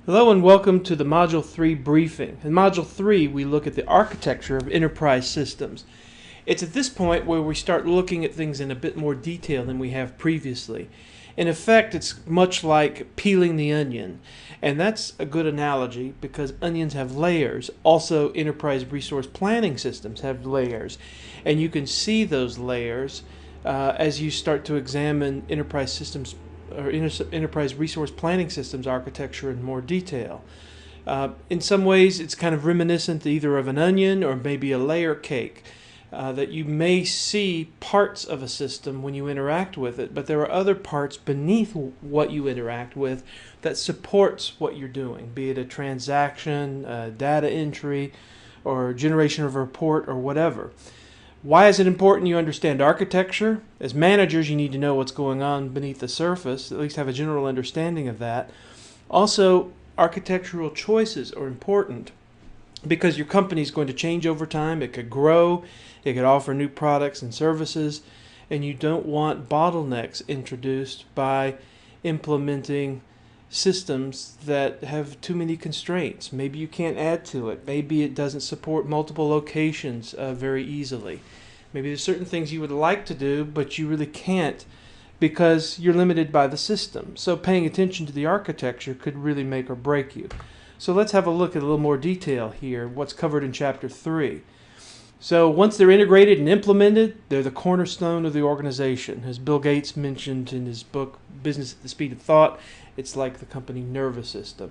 Hello and welcome to the Module 3 briefing. In Module 3, we look at the architecture of enterprise systems. It's at this point where we start looking at things in a bit more detail than we have previously. In effect, it's much like peeling the onion, and that's a good analogy because onions have layers. Also, enterprise resource planning systems have layers, and you can see those layers as you start to examine enterprise systems or enterprise resource planning systems architecture in more detail. In some ways, it's kind of reminiscent either of an onion or maybe a layer cake. That you may see parts of a system when you interact with it, but there are other parts beneath what you interact with that supports what you're doing, be it a transaction, data entry, or generation of a report, or whatever. Why is it important you understand architecture? As managers, you need to know what's going on beneath the surface, at least have a general understanding of that. Also, architectural choices are important because your company is going to change over time. It could grow, it could offer new products and services, and you don't want bottlenecks introduced by implementing systems that have too many constraints. Maybe you can't add to it. Maybe it doesn't support multiple locations very easily. Maybe there's certain things you would like to do, but you really can't because you're limited by the system. So paying attention to the architecture could really make or break you. So let's have a look at a little more detail here, what's covered in Chapter 3. So once they're integrated and implemented, they're the cornerstone of the organization. As Bill Gates mentioned in his book, Business at the Speed of Thought, it's like the company nervous system.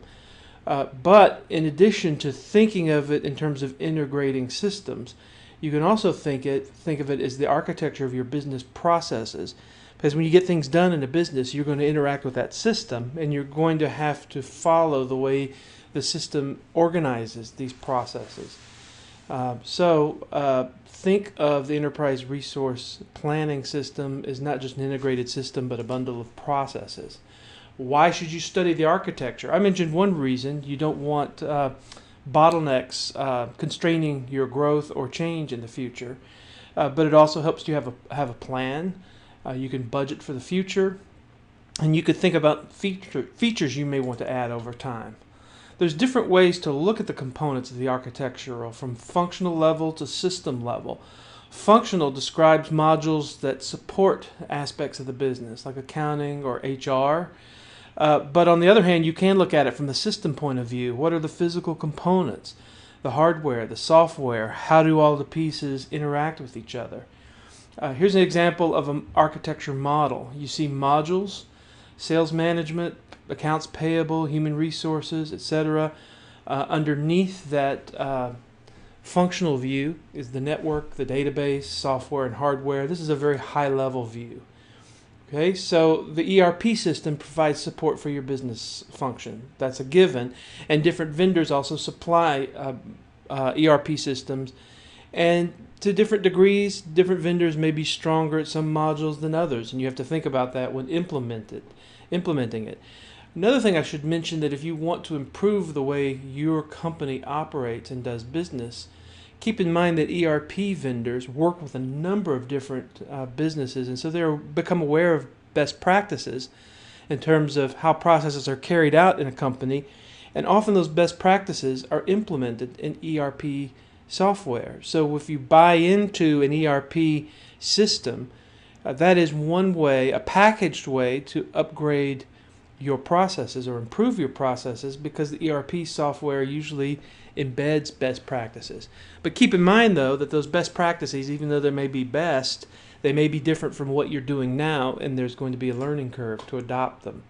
But in addition to thinking of it in terms of integrating systems, you can also think of it as the architecture of your business processes. Because when you get things done in a business, you're going to interact with that system, and you're going to have to follow the way the system organizes these processes. Think of the enterprise resource planning system as not just an integrated system, but a bundle of processes. Why should you study the architecture? I mentioned one reason: you don't want bottlenecks constraining your growth or change in the future. But it also helps you have a plan. You can budget for the future, and you could think about features you may want to add over time. There's different ways to look at the components of the architecture, from functional level to system level. Functional describes modules that support aspects of the business, like accounting or HR. But on the other hand, you can look at it from the system point of view. What are the physical components? The hardware, the software, how do all the pieces interact with each other? Here's an example of an architecture model. You see modules, sales management, accounts payable, human resources, etc. Underneath that functional view is the network, the database, software, and hardware. This is a very high-level view. Okay, so the ERP system provides support for your business function. That's a given. And different vendors also supply ERP systems. And to different degrees, different vendors may be stronger at some modules than others. And you have to think about that when implementing it. Another thing I should mention, that if you want to improve the way your company operates and does business, keep in mind that ERP vendors work with a number of different businesses, and so they become aware of best practices in terms of how processes are carried out in a company, and often those best practices are implemented in ERP software. So if you buy into an ERP system, that is one way, a packaged way to upgrade your processes or improve your processes, because the ERP software usually embeds best practices. But keep in mind, though, that those best practices, even though they may be best, they may be different from what you're doing now, and there's going to be a learning curve to adopt them.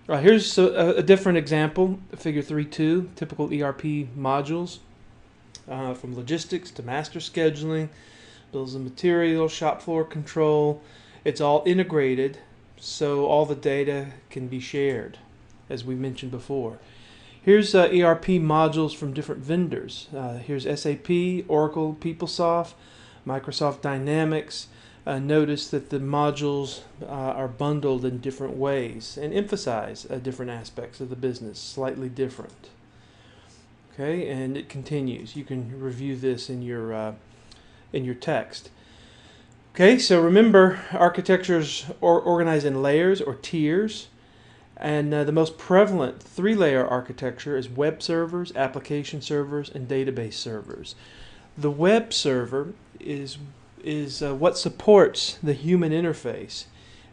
Here's a different example, Figure 3.2, typical ERP modules, from logistics to master scheduling, bills of material, shop floor control. It's all integrated, so all the data can be shared, as we mentioned before. Here's ERP modules from different vendors. Here's SAP, Oracle, PeopleSoft, Microsoft Dynamics. Notice that the modules are bundled in different ways and emphasize different aspects of the business, slightly different. Okay, and it continues. You can review this in your text. Okay, so remember, architectures are organized in layers or tiers. And the most prevalent three-layer architecture is web servers, application servers, and database servers. The web server is what supports the human interface.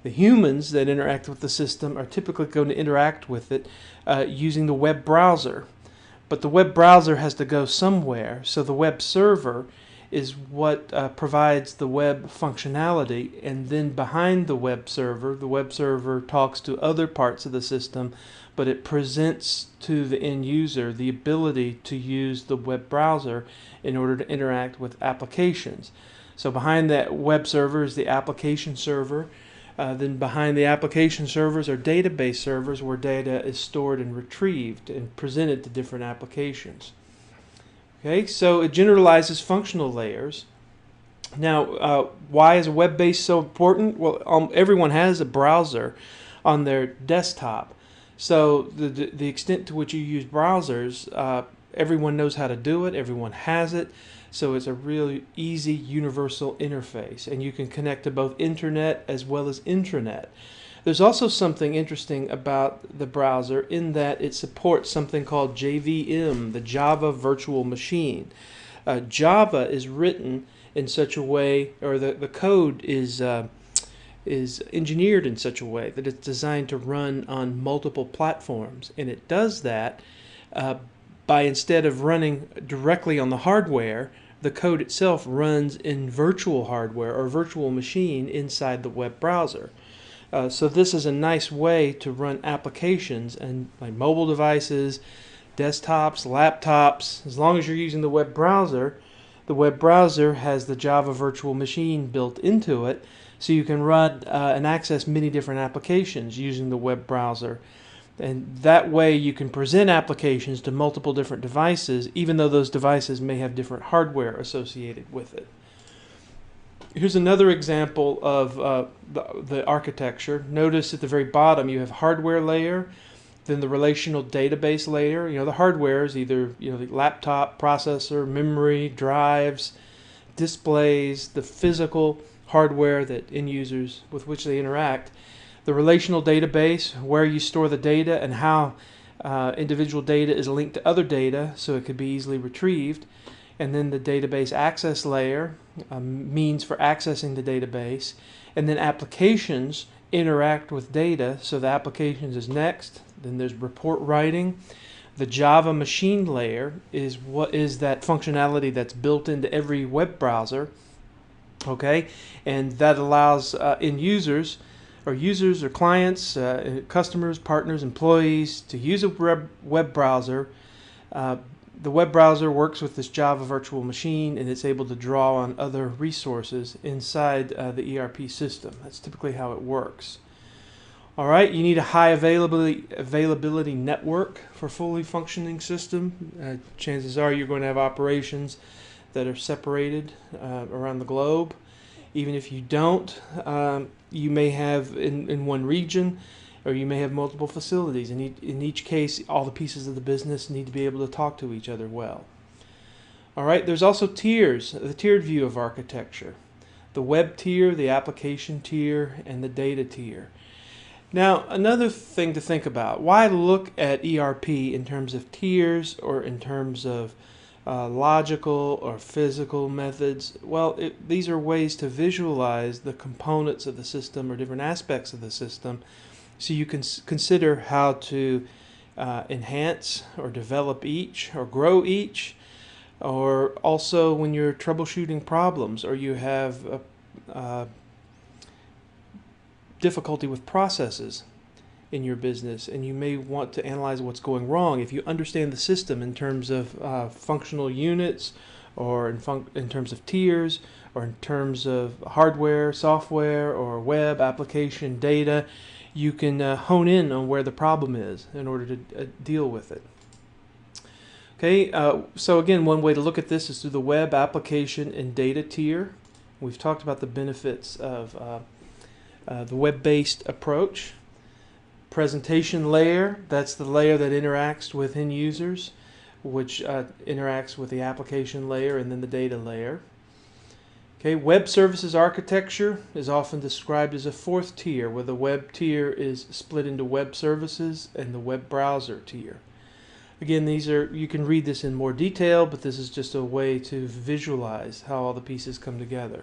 The humans that interact with the system are typically going to interact with it using the web browser. But the web browser has to go somewhere, so the web server is what provides the web functionality, and then behind the web server talks to other parts of the system, but it presents to the end user the ability to use the web browser in order to interact with applications. So behind that web server is the application server. Then behind the application servers are database servers where data is stored and retrieved and presented to different applications. Okay, so it generalizes functional layers. Now, why is web-based so important? Well, everyone has a browser on their desktop. So the extent to which you use browsers, everyone knows how to do it, everyone has it. So it's a really easy universal interface, and you can connect to both internet as well as intranet. There's also something interesting about the browser in that it supports something called JVM, the Java Virtual Machine. Java is written in such a way, or the code is engineered in such a way that it's designed to run on multiple platforms, and it does that by, instead of running directly on the hardware, the code itself runs in virtual hardware or virtual machine inside the web browser. So this is a nice way to run applications and like mobile devices, desktops, laptops. As long as you're using the web browser has the Java Virtual Machine built into it, so you can run and access many different applications using the web browser. And that way you can present applications to multiple different devices, even though those devices may have different hardware associated with it. Here's another example of the architecture. Notice at the very bottom you have hardware layer, then the relational database layer. The hardware is either the laptop, processor, memory, drives, displays, the physical hardware that end users with which they interact. The relational database, where you store the data and how individual data is linked to other data so it could be easily retrieved. And then the database access layer, means for accessing the database. And then applications interact with data, so the applications is next. Then there's report writing. The Java machine layer is that functionality that's built into every web browser. Okay, and that allows end users or clients, customers, partners, employees to use a web browser. The web browser works with this Java virtual machine, and it's able to draw on other resources inside the ERP system. That's typically how it works. All right, you need a high availability network for a fully functioning system. Chances are you're going to have operations that are separated around the globe. Even if you don't, you may have in one region, or you may have multiple facilities. In each case, all the pieces of the business need to be able to talk to each other well. All right, there's also tiers, the tiered view of architecture. The web tier, the application tier, and the data tier. Now, another thing to think about, why look at ERP in terms of tiers or in terms of logical or physical methods? Well, these are ways to visualize the components of the system or different aspects of the system, so you can consider how to enhance or develop each or grow each, or also when you're troubleshooting problems or you have difficulty with processes in your business, and you may want to analyze what's going wrong. If you understand the system in terms of functional units, or in terms of tiers, or in terms of hardware, software, or web application data, you can hone in on where the problem is in order to deal with it. Okay, so again, one way to look at this is through the web application and data tier. We've talked about the benefits of the web-based approach. Presentation layer, that's the layer that interacts with end users, which interacts with the application layer and then the data layer. Okay, web services architecture is often described as a fourth tier, where the web tier is split into web services and the web browser tier. Again, you can read this in more detail, but this is just a way to visualize how all the pieces come together.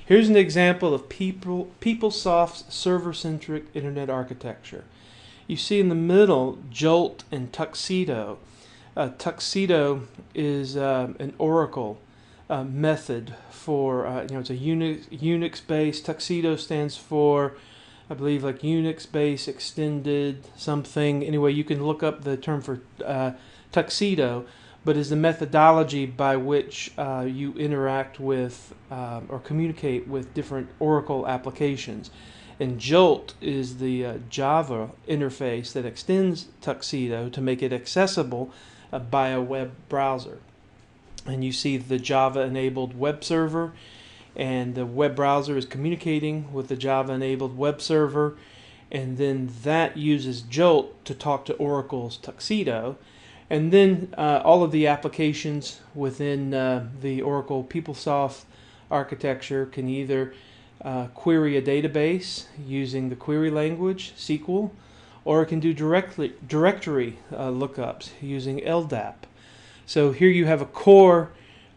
Here's an example of PeopleSoft's server-centric internet architecture. You see in the middle Jolt and Tuxedo. Tuxedo is an Oracle method for, it's a Unix-based. Tuxedo stands for, I believe, like Unix-based extended something. Anyway, you can look up the term for Tuxedo, but is the methodology by which you interact with or communicate with different Oracle applications. And Jolt is the Java interface that extends Tuxedo to make it accessible by a web browser. And you see the Java-enabled web server, and the web browser is communicating with the Java-enabled web server, and then that uses Jolt to talk to Oracle's Tuxedo. And then all of the applications within the Oracle PeopleSoft architecture can either query a database using the query language, SQL, or it can do directory lookups using LDAP. So here you have a core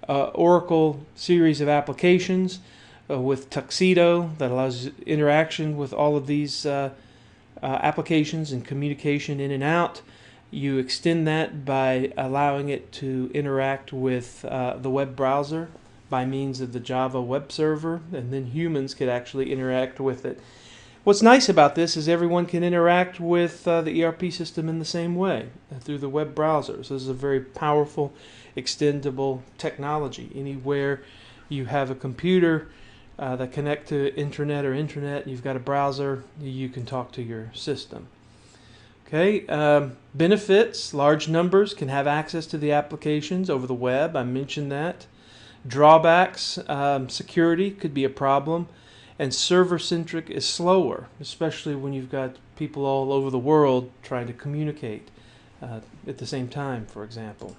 Oracle series of applications with Tuxedo that allows interaction with all of these applications and communication in and out. You extend that by allowing it to interact with the web browser by means of the Java web server, and then humans could actually interact with it. What's nice about this is everyone can interact with the ERP system in the same way through the web browser. So this is a very powerful, extendable technology. Anywhere you have a computer that connects to internet, and you've got a browser, you can talk to your system. Okay, benefits: large numbers can have access to the applications over the web. I mentioned that. Drawbacks: security could be a problem. And server-centric is slower, especially when you've got people all over the world trying to communicate at the same time, for example.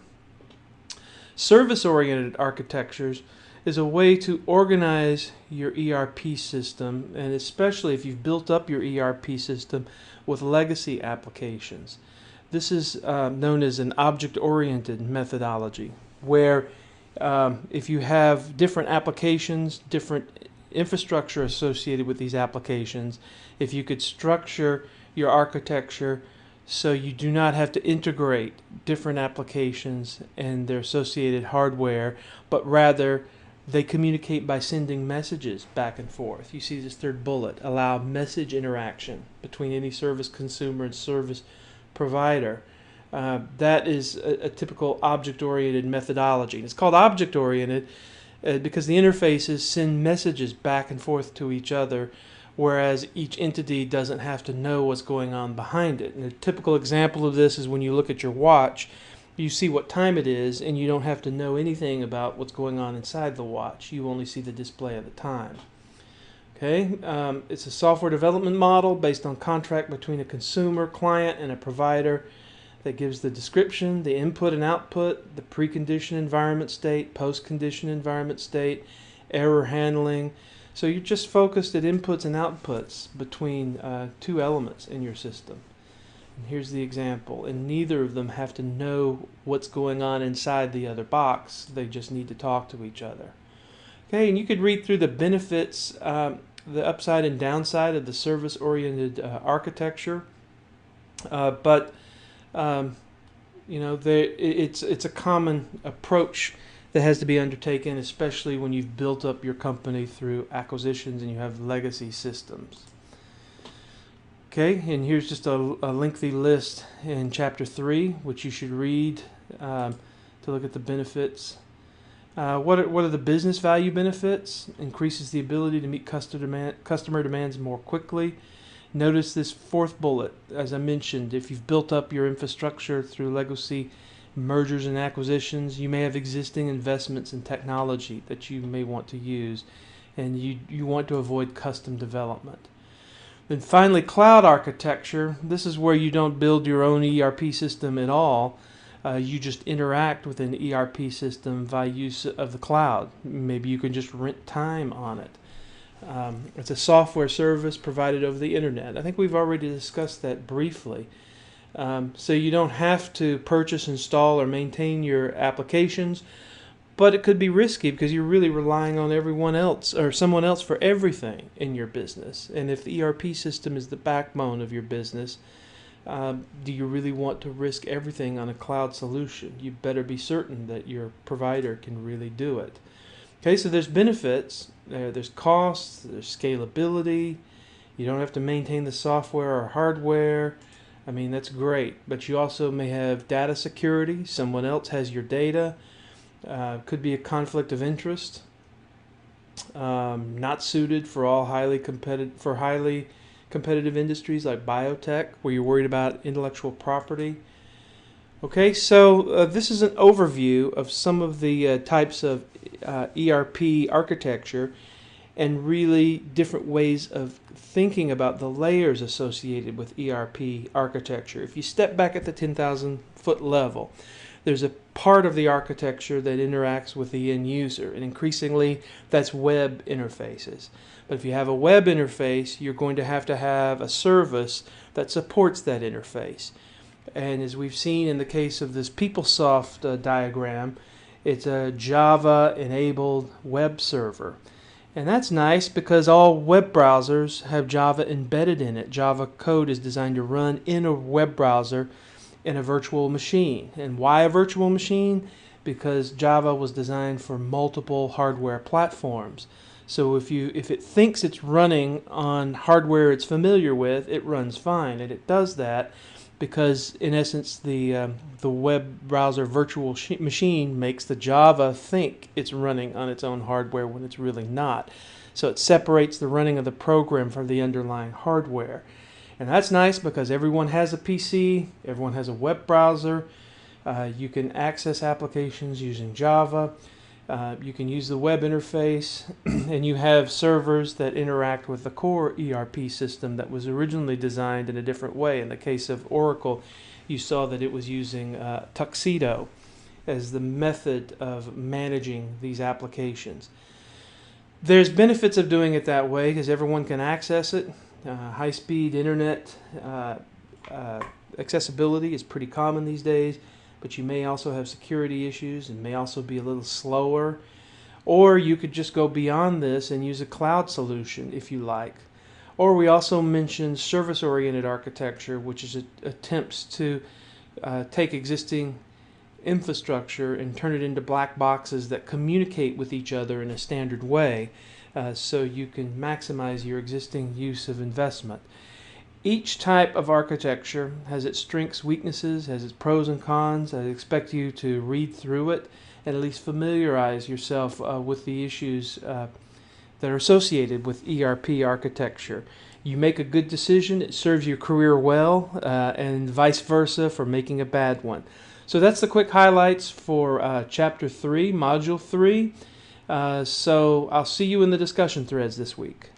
Service-oriented architectures is a way to organize your ERP system, and especially if you've built up your ERP system with legacy applications. This is known as an object-oriented methodology, where if you have different applications, different infrastructure associated with these applications, if you could structure your architecture so you do not have to integrate different applications and their associated hardware, but rather they communicate by sending messages back and forth. You see this third bullet: allow message interaction between any service consumer and service provider. That is a typical object-oriented methodology. It's called object-oriented because the interfaces send messages back and forth to each other, whereas each entity doesn't have to know what's going on behind it. And a typical example of this is when you look at your watch, you see what time it is, and you don't have to know anything about what's going on inside the watch. You only see the display of the time. Okay, it's a software development model based on contract between a consumer, client, and a provider that gives the description, the input and output, the precondition environment state, post-condition environment state, error handling. So you're just focused at inputs and outputs between two elements in your system. And here's the example. And neither of them have to know what's going on inside the other box. They just need to talk to each other. Okay, and you could read through the benefits, the upside and downside of the service-oriented architecture. It's a common approach that has to be undertaken, especially when you've built up your company through acquisitions and you have legacy systems. Okay, and here's just a lengthy list in Chapter 3, which you should read to look at the benefits. What are the business value benefits? Increases the ability to meet customer demands more quickly. Notice this fourth bullet. As I mentioned, if you've built up your infrastructure through legacy mergers and acquisitions, you may have existing investments in technology that you may want to use, and you want to avoid custom development. Then finally, cloud architecture. This is where you don't build your own ERP system at all. You just interact with an ERP system by use of the cloud. Maybe you can just rent time on it. It's a software service provided over the internet. I think we've already discussed that briefly. So you don't have to purchase, install, or maintain your applications, but it could be risky because you're really relying on everyone else or someone else for everything in your business. And if the ERP system is the backbone of your business, do you really want to risk everything on a cloud solution? You better be certain that your provider can really do it. Okay, so there's benefits, there's costs, there's scalability. You don't have to maintain the software or hardware. I mean, that's great, but you also may have data security. Someone else has your data. Could be a conflict of interest. Not suited for all highly competitive industries like biotech, where you're worried about intellectual property. Okay, so this is an overview of some of the types of ERP architecture and really different ways of thinking about the layers associated with ERP architecture. If you step back at the 10,000 foot level, there's a part of the architecture that interacts with the end user, and increasingly that's web interfaces. But if you have a web interface, you're going to have a service that supports that interface. And as we've seen in the case of this PeopleSoft diagram, it's a Java-enabled web server. And that's nice because all web browsers have Java embedded in it. Java code is designed to run in a web browser in a virtual machine. And why a virtual machine? Because Java was designed for multiple hardware platforms. So if it thinks it's running on hardware it's familiar with, it runs fine. And it does that because, in essence, the web browser virtual machine makes the Java think it's running on its own hardware when it's really not. So it separates the running of the program from the underlying hardware. And that's nice because everyone has a PC, everyone has a web browser. You can access applications using Java. You can use the web interface, and you have servers that interact with the core ERP system that was originally designed in a different way. In the case of Oracle, you saw that it was using Tuxedo as the method of managing these applications. There's benefits of doing it that way because everyone can access it. High-speed internet accessibility is pretty common these days, but you may also have security issues and may also be a little slower. Or you could just go beyond this and use a cloud solution if you like. Or we also mentioned service-oriented architecture, which is attempts to take existing infrastructure and turn it into black boxes that communicate with each other in a standard way, so you can maximize your existing use of investment. Each type of architecture has its strengths, weaknesses, has its pros and cons. I expect you to read through it and at least familiarize yourself with the issues that are associated with ERP architecture. You make a good decision, it serves your career well, and vice versa for making a bad one. So that's the quick highlights for Chapter 3, Module 3. So I'll see you in the discussion threads this week.